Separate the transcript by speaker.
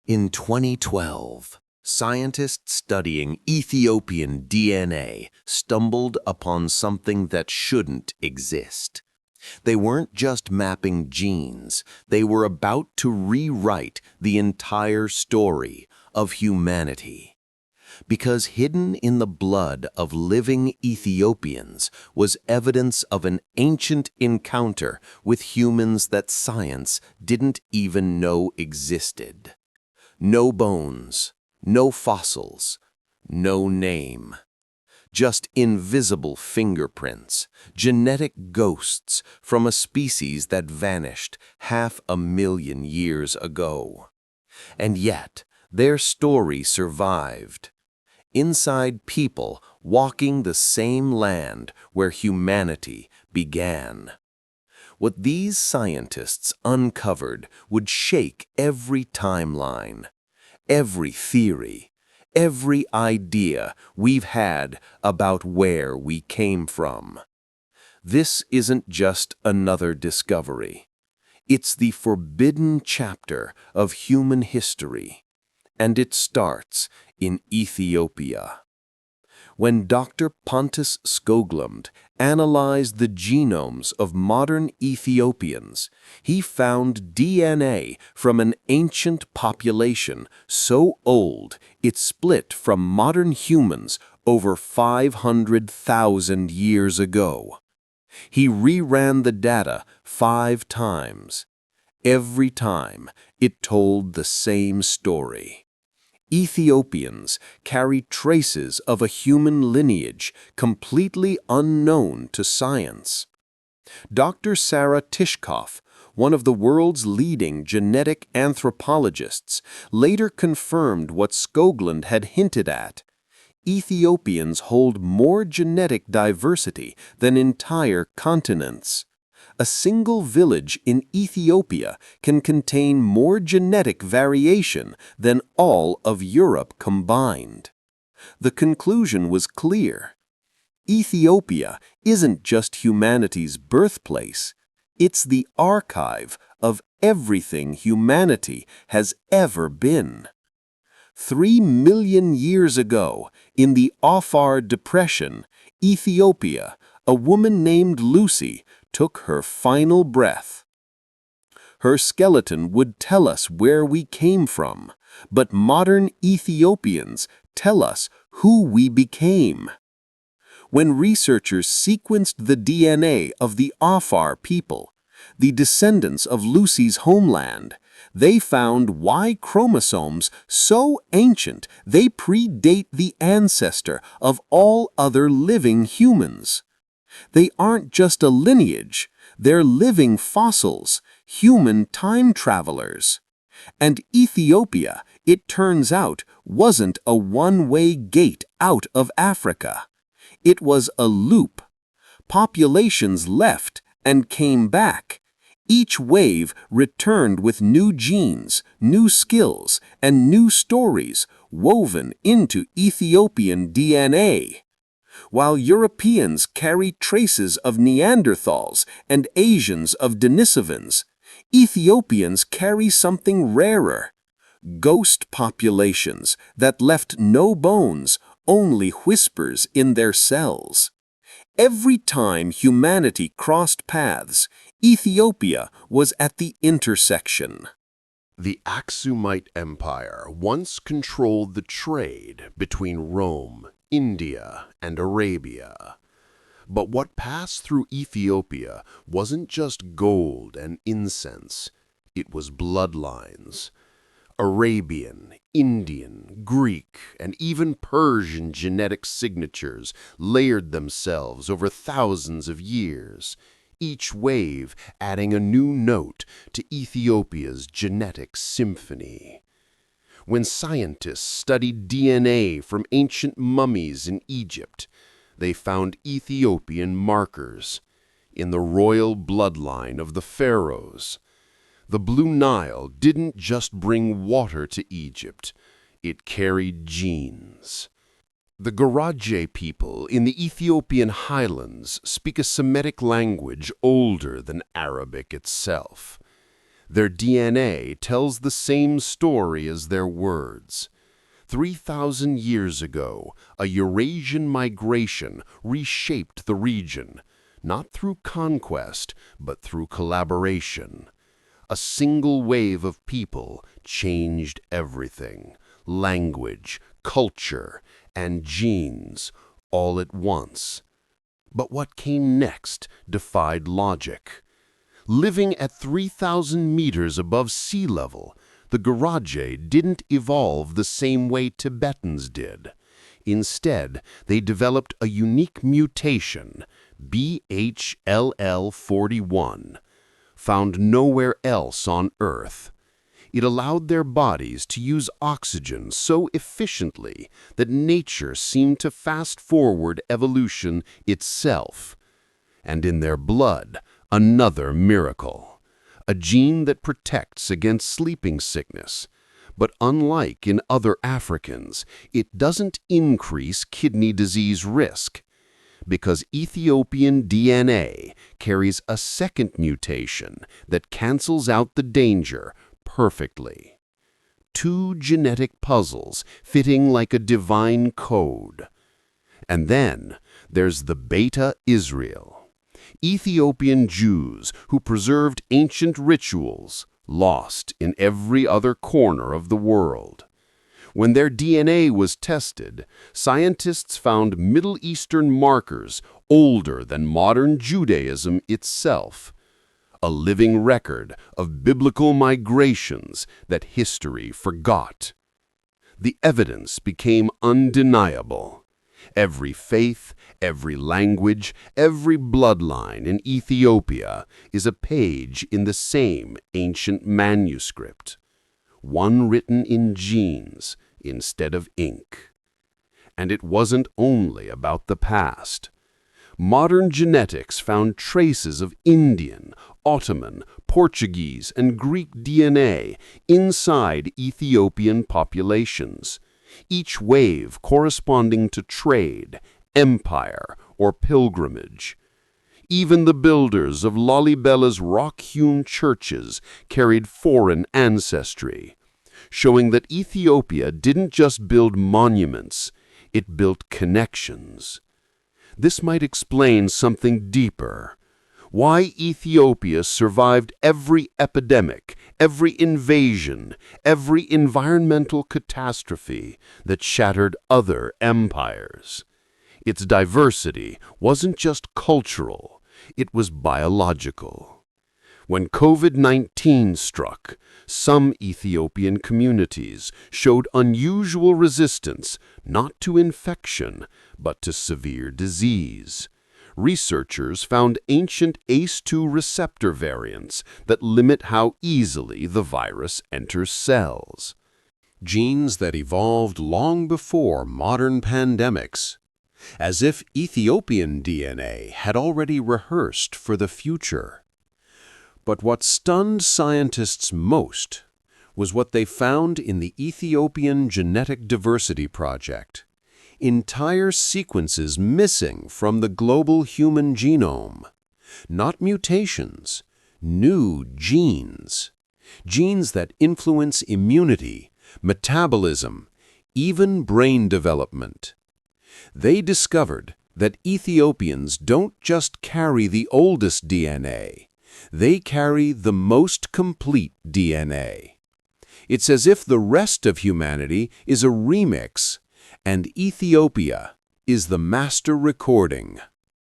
Speaker 1: In 2012, scientists studying Ethiopian DNA stumbled upon something that shouldn't exist. They weren't just mapping genes, they were about to rewrite the entire story of humanity. Because hidden in the blood of living Ethiopians was evidence of an ancient encounter with humans that science didn't even know existed. No bones, no fossils, no name. Just invisible fingerprints, genetic ghosts from a species that vanished 500,000 years ago. And yet, their story survived. Inside people walking the same land where humanity began. What these scientists uncovered would shake every timeline, every theory, every idea we've had about where we came from. This isn't just another discovery. It's the forbidden chapter of human history, and it starts in Ethiopia. When Dr. Pontus Skoglund analyzed the genomes of modern Ethiopians, he found DNA from an ancient population so old it split from modern humans over 500,000 years ago. He reran the data 5 times. Every time, it told the same story. Ethiopians carry traces of a human lineage completely unknown to science. Dr. Sarah Tishkoff, one of the world's leading genetic anthropologists, later confirmed what Skoglund had hinted at. Ethiopians hold more genetic diversity than entire continents. A single village in Ethiopia can contain more genetic variation than all of Europe combined. The conclusion was clear. Ethiopia isn't just humanity's birthplace, it's the archive of everything humanity has ever been. 3 million years ago, in the Afar Depression, Ethiopia, a woman named Lucy took her final breath. Her skeleton would tell us where we came from, but modern Ethiopians tell us who we became. When researchers sequenced the DNA of the Afar people, the descendants of Lucy's homeland, they found Y chromosomes so ancient they predate the ancestor of all other living humans. They aren't just a lineage, they're living fossils, human time travelers. And Ethiopia, it turns out, wasn't a one-way gate out of Africa. It was a loop. Populations left and came back. Each wave returned with new genes, new skills, and new stories woven into Ethiopian DNA. While Europeans carry traces of Neanderthals and Asians of Denisovans, Ethiopians carry something rarer: ghost populations that left no bones, only whispers in their cells. Every time humanity crossed paths, Ethiopia was at the intersection.
Speaker 2: The Axumite Empire once controlled the trade between Rome, India, and Arabia. But what passed through Ethiopia wasn't just gold and incense, it was bloodlines. Arabian, Indian, Greek, and even Persian genetic signatures layered themselves over thousands of years, each wave adding a new note to Ethiopia's genetic symphony. When scientists studied DNA from ancient mummies in Egypt, they found Ethiopian markers in the royal bloodline of the pharaohs. The Blue Nile didn't just bring water to Egypt, it carried genes. The Garaje people in the Ethiopian Highlands speak a Semitic language older than Arabic itself. Their DNA tells the same story as their words. 3,000 years ago, a Eurasian migration reshaped the region, not through conquest, but through collaboration. A single wave of people changed everything: language, culture, and genes, all at once. But what came next defied logic. Living at 3,000 meters above sea level, the Garage didn't evolve the same way Tibetans did. Instead, they developed a unique mutation, BHLL41, found nowhere else on Earth. It allowed their bodies to use oxygen so efficiently that nature seemed to fast-forward evolution itself. And in their blood, another miracle. A gene that protects against sleeping sickness. But unlike in other Africans, it doesn't increase kidney disease risk, because Ethiopian DNA carries a second mutation that cancels out the danger perfectly. Two genetic puzzles fitting like a divine code. And then there's the Beta Israel, Ethiopian Jews who preserved ancient rituals, lost in every other corner of the world. When their DNA was tested, scientists found Middle Eastern markers older than modern Judaism itself. A living record of biblical migrations that history forgot. The evidence became undeniable. Every faith, every language, every bloodline in Ethiopia is a page in the same ancient manuscript. One written in genes instead of ink. And it wasn't only about the past. Modern genetics found traces of Indian, Ottoman, Portuguese, and Greek DNA inside Ethiopian populations, each wave corresponding to trade, empire, or pilgrimage. Even the builders of Lalibella's rock-hewn churches carried foreign ancestry, showing that Ethiopia didn't just build monuments, it built connections. This might explain something deeper. Why Ethiopia survived every epidemic, every invasion, every environmental catastrophe that shattered other empires. Its diversity wasn't just cultural, it was biological. When COVID-19 struck, some Ethiopian communities showed unusual resistance not to infection, but to severe disease. Researchers found ancient ACE2 receptor variants that limit how easily the virus enters cells.
Speaker 3: Genes that evolved long before modern pandemics, as if Ethiopian DNA had already rehearsed for the future. But what stunned scientists most was what they found in the Ethiopian Genetic Diversity Project. Entire sequences missing from the global human genome. Not mutations, new genes. Genes that influence immunity, metabolism, even brain development. They discovered that Ethiopians don't just carry the oldest DNA, they carry the most complete DNA. It's as if the rest of humanity is a remix, and Ethiopia is the master recording.